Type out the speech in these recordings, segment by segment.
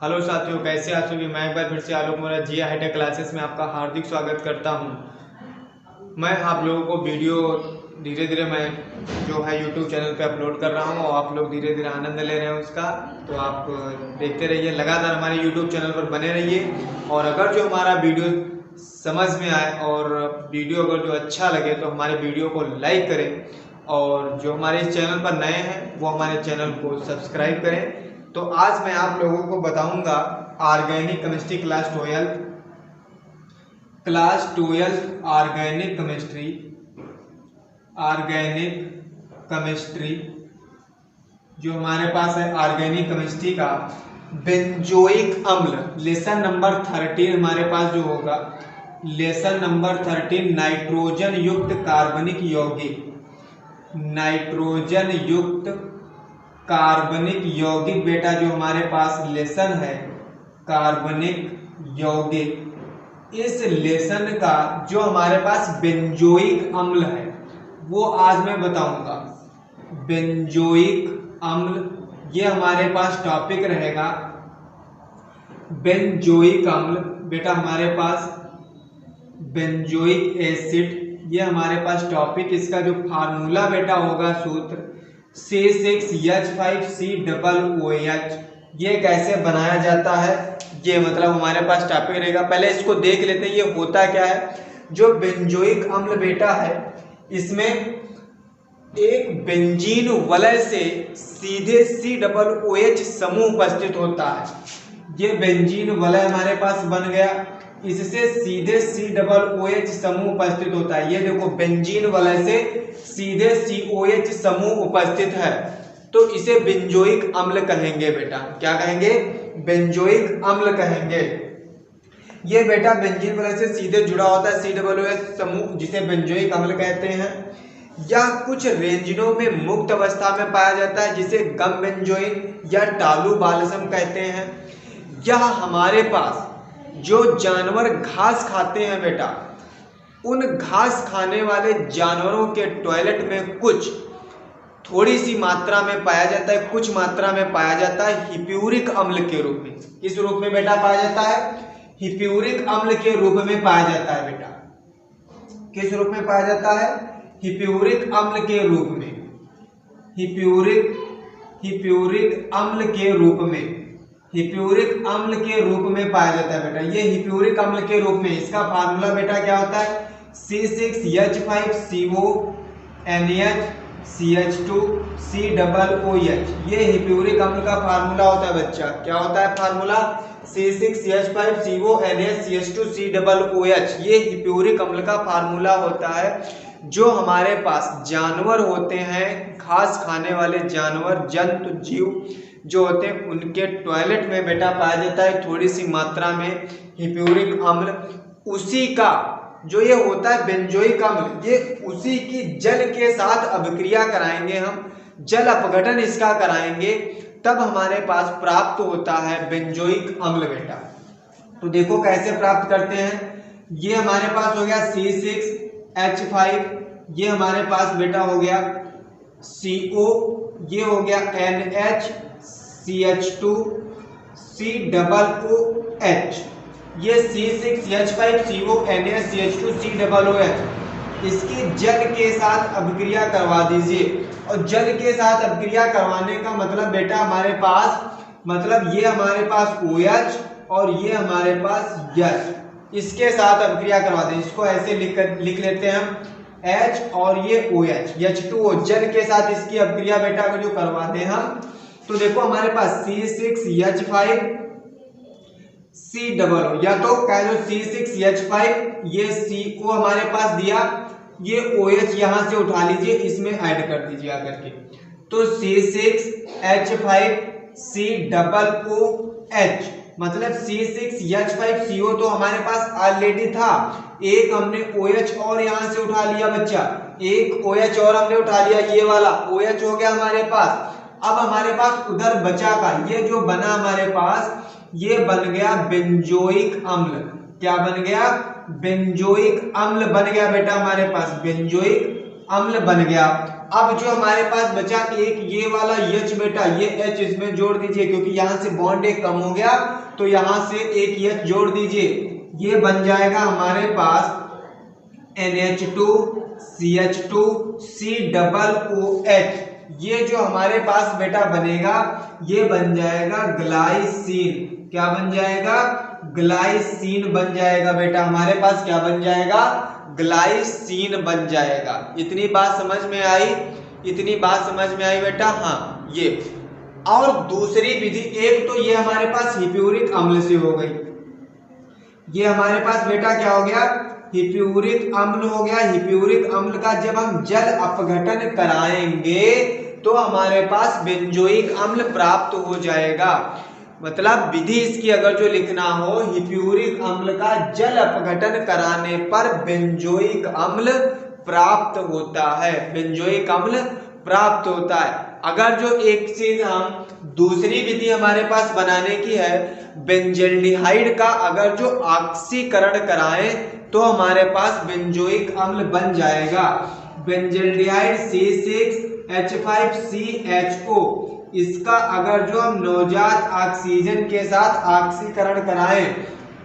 Hello साथियों, कैसे आप सभी। मैं एक बार फिर से आलोक मोरा जिया हाईटेक क्लासेस में आपका हार्दिक स्वागत करता हूं। मैं आप लोगों को वीडियो धीरे धीरे मैं जो है यूट्यूब चैनल पे अपलोड कर रहा हूं और आप लोग धीरे धीरे आनंद ले रहे हैं उसका। तो आप देखते रहिए, लगातार हमारे यूट्यूब चैनल पर बने रहिए। और अगर जो हमारा वीडियो समझ में आए और वीडियो अगर जो अच्छा लगे तो हमारे वीडियो को लाइक करें और जो हमारे इस चैनल पर नए हैं वो हमारे चैनल को सब्सक्राइब करें। तो आज मैं आप लोगों को बताऊंगा organic chemistry class 12 organic chemistry जो हमारे पास है ऑर्गेनिक केमिस्ट्री का बेंजोइक अम्ल लेसन नंबर 13 हमारे पास जो होगा लेसन नंबर 13 नाइट्रोजन युक्त कार्बनिक यौगिक बेटा जो हमारे पास लेसन है कार्बनिक यौगिक। इस लेसन का जो हमारे पास बेंजोइक अम्ल है वो आज मैं बताऊंगा। बेंजोइक अम्ल ये हमारे पास टॉपिक रहेगा। बेंजोइक अम्ल बेटा हमारे पास बेंजोइक एसिड ये हमारे पास टॉपिक। इसका जो फार्मूला बेटा होगा सूत्र C6H5COOH। ये कैसे बनाया जाता है ये मतलब हमारे पास टॉपिक रहेगा। पहले इसको देख लेते हैं ये होता क्या है। जो बेंजोइक अम्ल बेटा है इसमें एक बेंजीन वलय से सीधे COOH समूह उपस्थित होता है। ये बेंजीन वलय हमारे पास बन गया, इससे सीधे COOH समूह उपस्थित होता है। ये देखो बेंजीन वलय से सीधे COOH समूह उपस्थित है तो इसे बेंजोइक अम्ल कहेंगे बेटा। क्या कहेंगे? बेंजोइक अम्ल कहेंगे। ये बेटा बेंजीन वलय से सीधे जुड़ा होता है COOH समूह जिसे बेंजोइक अम्ल कहते हैं। यह कुछ रेंजिनों में मुक्त अवस्था में पाया जाता है जिसे गम बेंजोइन या टालू बालसम कहते हैं। यह हमारे पास जो जानवर घास खाते हैं बेटा उन घास खाने वाले जानवरों के टॉयलेट में कुछ थोड़ी सी मात्रा में पाया जाता है, कुछ मात्रा में पाया जाता है हिप्यूरिक अम्ल के रूप में। किस रूप में बेटा पाया जाता है? हिप्यूरिक अम्ल के रूप में पाया जाता है बेटा। किस रूप में पाया जाता है? हिप्यूरिक अम्ल के रूप में। हिप्यूरिक अम्ल के रूप में पाया जाता है बेटा। ये हिप्यूरिक अम्ल के रूप में। इसका फार्मूला बेटा क्या होता है? C6H5CONH ये हिप्यूरिक अम्ल का फार्मूला होता है बच्चा। क्या होता है फार्मूला? C6H5CONH ये हिप्यूरिक अम्ल का फार्मूला होता है। जो हमारे पास जानवर होते हैं, घास खाने वाले जानवर, जंतु जीव जो होते हैं उनके टॉयलेट में बेटा पाया जाता है थोड़ी सी मात्रा में हिप्यूरिक अम्ल। उसी का जो ये होता है बेंजोइक अम्ल, ये उसी की जल के साथ अभिक्रिया कराएंगे हम, जल अपघटन इसका कराएंगे, तब हमारे पास प्राप्त होता है बेंजोइक अम्ल बेटा। तो देखो कैसे प्राप्त करते हैं। ये हमारे पास हो गया C6H5, ये हमारे पास बेटा हो गया CO, ये हो गया NH CH2 COOH। ये C6H5CONH CH2 COOH इसकी जल के साथ अभिक्रिया करवा दीजिए। और जल के साथ अभिक्रिया करवाने का मतलब बेटा हमारे पास ये हमारे पास OH और ये हमारे पास H, इसके साथ अभिक्रिया करवा दें। इसको ऐसे लिख लेते हैं हम H और ये OH H2O जल के साथ इसकी अभिक्रिया बेटा को जो करवा दें हम। तो देखो हमारे पास C6H5COO या तो कह लो C6H5 ये CO हमारे पास दिया, ये OH यहां से उठा लीजिए, इसमें ऐड कर दीजिए आकर के। तो C6H5COOH मतलब C6H5CO तो हमारे पास ऑलरेडी था। एक हमने OH और यहां से उठा लिया बच्चा, एक OH और हमने उठा लिया, ये वाला OH हो गया हमारे पास। अब हमारे पास उधर बचा का ये जो बना हमारे पास ये बन गया बेंजोइक अम्ल। क्या बन गया? बेंजोइक अम्ल बन गया बेटा हमारे पास, बेंजोइक अम्ल बन गया। अब जो हमारे पास बचा एक ये वाला H बेटा, ये H इसमें जोड़ दीजिए क्योंकि यहाँ से बॉन्ड एक कम हो गया, तो यहाँ से एक H जोड़ दीजिए। ये बन जाएगा हमारे पास NH2 CH2 COOH। ये जो हमारे पास बेटा बनेगा ये बन जाएगा ग्लाइसिन। क्या बन जाएगा? ग्लाइसिन बन जाएगा बेटा। हमारे पास क्या बन जाएगा? ग्लाइसिन बन जाएगा। इतनी बात समझ में आई? इतनी बात समझ में आई बेटा? हाँ, ये और दूसरी विधि, एक तो ये हमारे पास हिप्यूरिक अम्ल से हो गई, ये हमारे पास बेटा क्या हो गया? हिप्यूरिक अम्ल हो गया। हिप्यूरिक अम्ल का जब हम जल अपघटन कराएंगे तो हमारे पास बेंजोइक अम्ल प्राप्त हो जाएगा। मतलब विधि इसकी अगर जो लिखना हो, हिप्यूरिक अम्ल का जल अपघटन कराने पर बेंजोइक अम्ल प्राप्त होता है। बेंजोइक अम्ल प्राप्त होता है। अगर जो एक चीज हम दूसरी विधि हमारे पास बनाने की है, बेंजल्डिहाइड का अगर जो ऑक्सीकरण कराएं तो हमारे पास बेंजोइक अम्ल बन जाएगा। बेंजल्डिहाइड C6H5CHO, इसका अगर जो हम नवजात ऑक्सीजन के साथ ऑक्सीकरण कराएं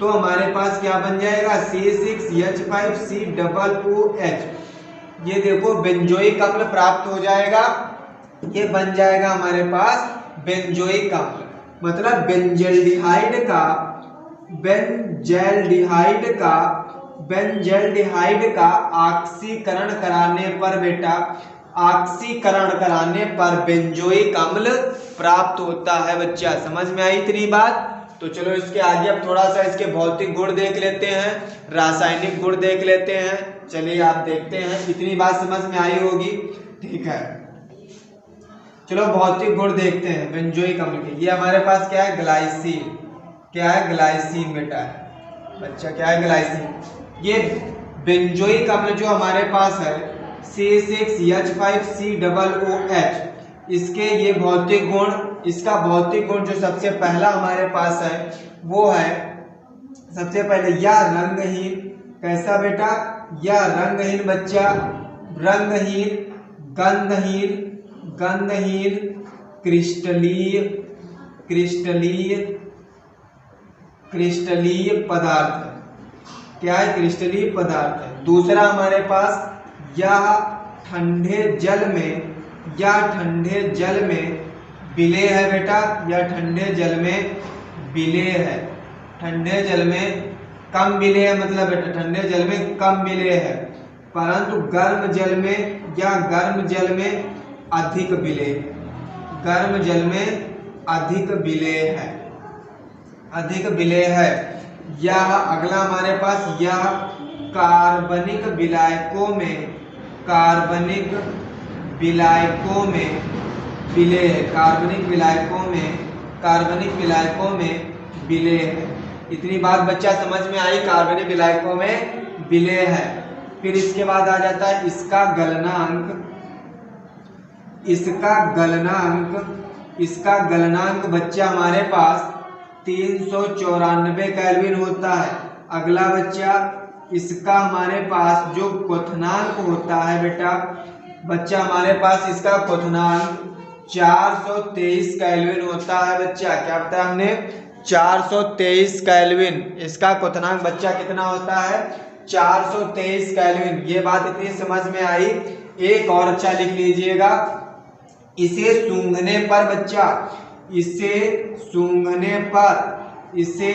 तो हमारे पास क्या बन जाएगा? C6H5COOH। ये देखो बेंजोइक अम्ल प्राप्त हो जाएगा। ये बन जाएगा हमारे पास बेंजोइक अम्ल। मतलब बेंजल्डिहाइड का ऑक्सीकरण कराने पर बेटा, ऑक्सीकरण कराने पर बेंजोइक अम्ल प्राप्त होता है। बच्चा समझ में आई इतनी बात? तो चलो इसके आगे अब थोड़ा सा इसके भौतिक गुण देख लेते हैं, रासायनिक गुण देख लेते हैं। चलिए आप देखते हैं, इतनी बात समझ में आई होगी, ठीक है। चलो भौतिक गुण देखते हैं बेंजोइक अम्ल के। ये हमारे पास क्या है? ग्लाइसिन। क्या है? ग्लाइसिन बेटा है। बच्चा क्या है? ग्लाइसिन। ये बेंजोइक अम्ल जो हमारे पास है C6H5COOH, इसके ये भौतिक गुण, इसका भौतिक गुण जो सबसे पहला हमारे पास है वो है, सबसे पहले यह रंगहीन। कैसा बेटा? यह रंगहीन बच्चा, रंगहीन, गंधहीन, गंधहीन, क्रिस्टलीय, क्रिस्टलीय पदार्थ है। क्या है? क्रिस्टलीय पदार्थ है। दूसरा हमारे पास यह ठंडे जल में, या ठंडे जल में विलेय है बेटा। या ठंडे जल में विलेय है। ठंडे जल में कम विलेय है, मतलब बेटा ठंडे जल में कम विलेय है, परंतु गर्म जल में या गर्म जल में अधिक विलेय। गर्म जल में अधिक विलेय है, अधिक विलेय है। यह अगला हमारे पास, यह कार्बनिक विलायकों में, कार्बनिक विलायकों में विलेय है। कार्बनिक विलायकों में, कार्बनिक विलायकों में विलेय है। इतनी बात बच्चा समझ में आई? कार्बनिक विलायकों में विलेय है। फिर इसके बाद आ जाता है इसका गलनांक। इसका गलनांक, इसका गलनांक बच्चा हमारे पास 394 केल्विन होता है। अगला बच्चा, इसका हमारे पास जो क्वथनांक होता है बेटा, बच्चा हमारे पास इसका क्वथनांक 423 केल्विन होता है। बच्चा क्या बताया हमने? 423 केल्विन। इसका क्वथनांक बच्चा कितना होता है? 423 केल्विन। ये बात इतनी समझ में आई। एक और अच्छा लिख लीजिएगा, इसे सूंघने पर बच्चा, इसे सूंघने पर, इसे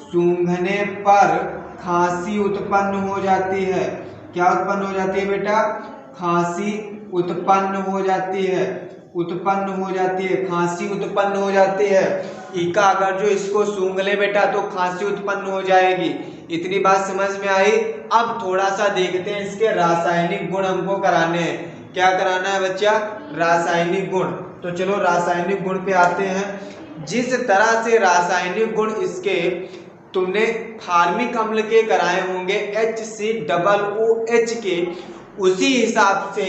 सूंघने पर खांसी उत्पन्न हो जाती है। क्या उत्पन्न हो जाती है बेटा? खांसी उत्पन्न हो जाती है, उत्पन्न हो जाती है, खांसी उत्पन्न हो जाती है। इका अगर जो इसको सूंघ ले बेटा तो खांसी उत्पन्न हो जाएगी। इतनी बात समझ में आई? अब थोड़ा सा देखते हैं इसके रासायनिक गुण हमको कराने हैं। क्या कराना है बच्चा? रासायनिक गुण। तो चलो रासायनिक गुण पे आते हैं। जिस तरह से रासायनिक गुण इसके तुमने फार्मिक अम्ल के कराए होंगे HCOOH के, उसी हिसाब से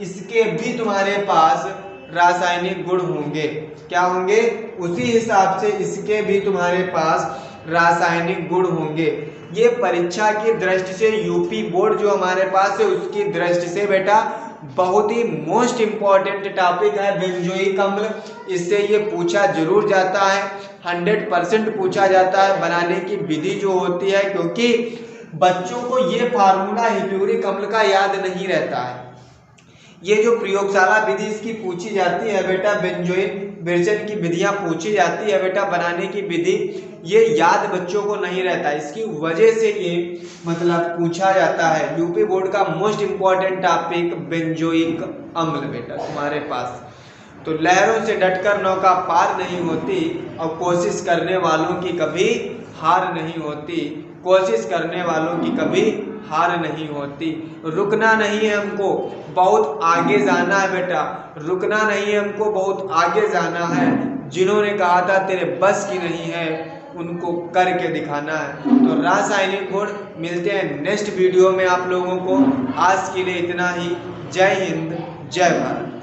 इसके भी तुम्हारे पास रासायनिक गुण होंगे। क्या होंगे? उसी हिसाब से इसके भी तुम्हारे पास रासायनिक गुण होंगे। ये परीक्षा की दृष्टि से, यूपी बोर्ड जो हमारे पास है उसकी दृष्टि से बेटा बहुत ही मोस्ट इम्पॉर्टेंट टॉपिक है बेंजोइक अम्ल। इससे ये पूछा जरूर जाता है, 100% पूछा जाता है बनाने की विधि जो होती है, क्योंकि बच्चों को ये फार्मूला हिप्यूरिक अम्ल का याद नहीं रहता है। ये जो प्रयोगशाला विधि इसकी पूछी जाती है बेटा, बेंजोइक विरजन की विधियां पूछी जाती है बेटा बनाने की विधि, ये याद बच्चों को नहीं रहता। इसकी वजह से ये मतलब पूछा जाता है। यूपी बोर्ड का मोस्ट इम्पॉर्टेंट टॉपिक बेंजोइक अम्ल बेटा तुम्हारे पास। तो लहरों से डटकर नौका पार नहीं होती और कोशिश करने वालों की कभी हार नहीं होती। कोशिश करने वालों की कभी हार नहीं होती। रुकना नहीं है हमको, बहुत आगे जाना है बेटा। रुकना नहीं है हमको, बहुत आगे जाना है। जिन्होंने कहा था तेरे बस की नहीं है, उनको करके दिखाना है। तो रासायनिक गुण मिलते हैं नेक्स्ट वीडियो में आप लोगों को। आज के लिए इतना ही। जय हिंद, जय भारत।